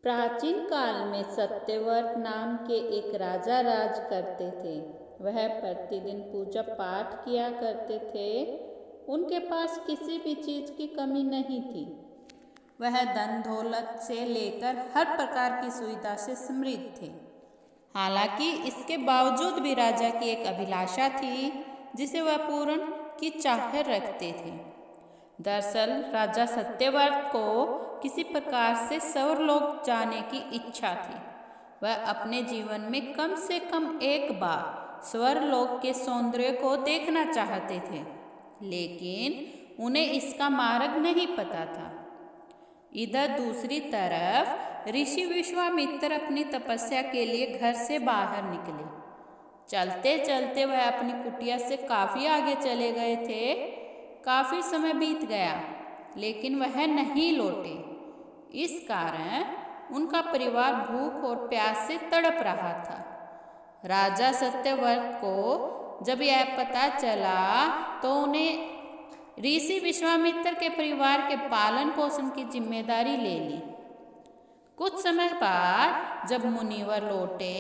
प्राचीन काल में सत्यव्रत नाम के एक राजा राज करते थे। वह प्रतिदिन पूजा पाठ किया करते थे। उनके पास किसी भी चीज की कमी नहीं थी। वह धन दौलत से लेकर हर प्रकार की सुविधा से समृद्ध थे। हालांकि इसके बावजूद भी राजा की एक अभिलाषा थी जिसे वह पूर्ण की चाह रखते थे। दरअसल राजा सत्यव्रत को किसी प्रकार से स्वर्गलोक जाने की इच्छा थी। वह अपने जीवन में कम से कम एक बार स्वर्गलोक के सौंदर्य को देखना चाहते थे, लेकिन उन्हें इसका मार्ग नहीं पता था। इधर दूसरी तरफ ऋषि विश्वामित्र अपनी तपस्या के लिए घर से बाहर निकले। चलते चलते वह अपनी कुटिया से काफी आगे चले गए थे। काफी समय बीत गया, लेकिन वह नहीं लौटे। इस कारण उनका परिवार भूख और प्यास से तड़प रहा था। राजा सत्यव्रत को जब यह पता चला तो उन्हें ऋषि विश्वामित्र के परिवार के पालन पोषण की जिम्मेदारी ले ली। कुछ समय बाद जब मुनिवर लौटे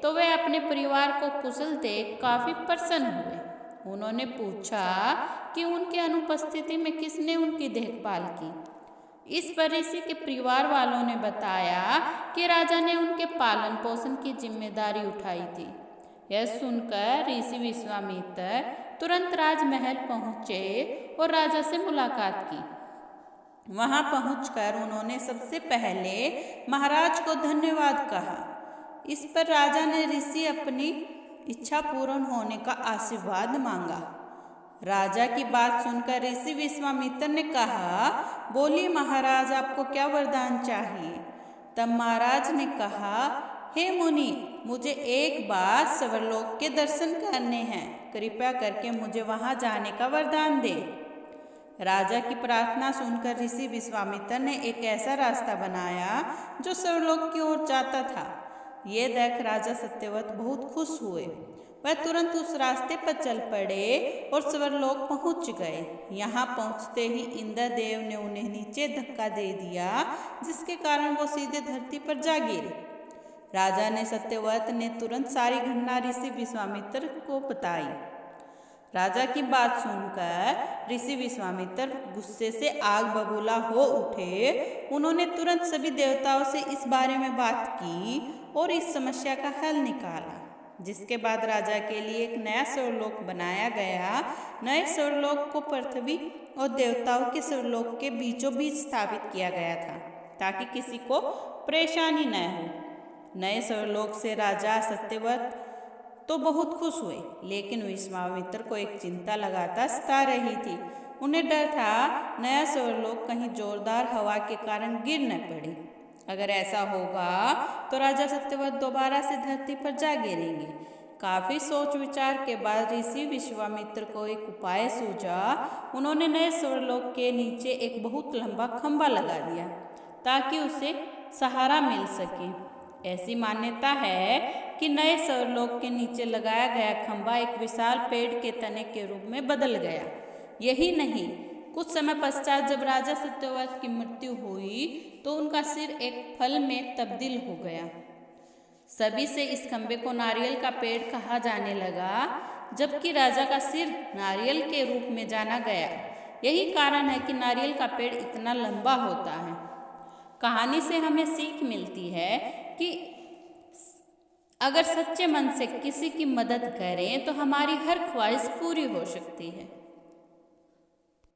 तो वे अपने परिवार को कुशल देख काफी प्रसन्न हुए। उन्होंने पूछा कि उनकी अनुपस्थिति में किसने उनकी देखभाल की। इस पर ऋषि के परिवार वालों ने बताया कि राजा ने उनके पालन पोषण की जिम्मेदारी उठाई थी। यह सुनकर ऋषि विश्वामित्र तुरंत राजमहल पहुँचे और राजा से मुलाकात की। वहां पहुंचकर उन्होंने सबसे पहले महाराज को धन्यवाद कहा। इस पर राजा ने ऋषि अपनी इच्छा पूर्ण होने का आशीर्वाद मांगा। राजा की बात सुनकर ऋषि विश्वामित्र ने कहा, बोलिए महाराज, आपको क्या वरदान चाहिए। तब महाराज ने कहा, हे मुनि, मुझे एक बार स्वर्गलोक के दर्शन करने हैं। कृपया करके मुझे वहां जाने का वरदान दे। राजा की प्रार्थना सुनकर ऋषि विश्वामित्र ने एक ऐसा रास्ता बनाया जो स्वर्गलोक की ओर जाता था। ये देख राजा सत्यव्रत बहुत खुश हुए। वह तुरंत उस रास्ते पर चल पड़े और स्वर्गलोक पहुंच गए। यहाँ पहुंचते ही इंद्रदेव ने उन्हें नीचे धक्का दे दिया, जिसके कारण वो सीधे धरती पर जा गिरे। राजा ने सत्यव्रत ने तुरंत सारी घटना ऋषि विश्वामित्र को बताई। राजा की बात सुनकर ऋषि विश्वामित्र गुस्से से आग बबूला हो उठे। उन्होंने तुरंत सभी देवताओं से इस बारे में बात की और इस समस्या का हल निकाला, जिसके बाद राजा के लिए एक नया स्वर्गलोक बनाया गया। नए स्वर्गलोक को पृथ्वी और देवताओं के स्वर्गलोक के बीचों बीच स्थापित किया गया था, ताकि किसी को परेशानी न हो। नए स्वर्गलोक से राजा सत्यव्रत तो बहुत खुश हुए, लेकिन विश्वामित्र को एक चिंता लगातार सता रही थी। उन्हें डर था नया स्वर्गलोक कहीं जोरदार हवा के कारण गिर न पड़े। अगर ऐसा होगा तो राजा सत्यव्रत दोबारा से धरती पर जा गिरेंगे। काफी सोच विचार के बाद ऋषि विश्वामित्र को एक उपाय सूझा। उन्होंने नए स्वर्गलोक के नीचे एक बहुत लंबा खंभा लगा दिया ताकि उसे सहारा मिल सके। ऐसी मान्यता है कि नए स्वर्गलोक के नीचे लगाया गया खंभा एक विशाल पेड़ के तने के रूप में बदल गया। यही नहीं, कुछ समय पश्चात जब राजा सत्यव्रत की मृत्यु हुई तो उनका सिर एक फल में तब्दील हो गया। सभी से इस खंभे को नारियल का पेड़ कहा जाने लगा, जबकि राजा का सिर नारियल के रूप में जाना गया। यही कारण है कि नारियल का पेड़ इतना लंबा होता है। कहानी से हमें सीख मिलती है कि अगर सच्चे मन से किसी की मदद करें तो हमारी हर ख्वाहिश पूरी हो सकती है।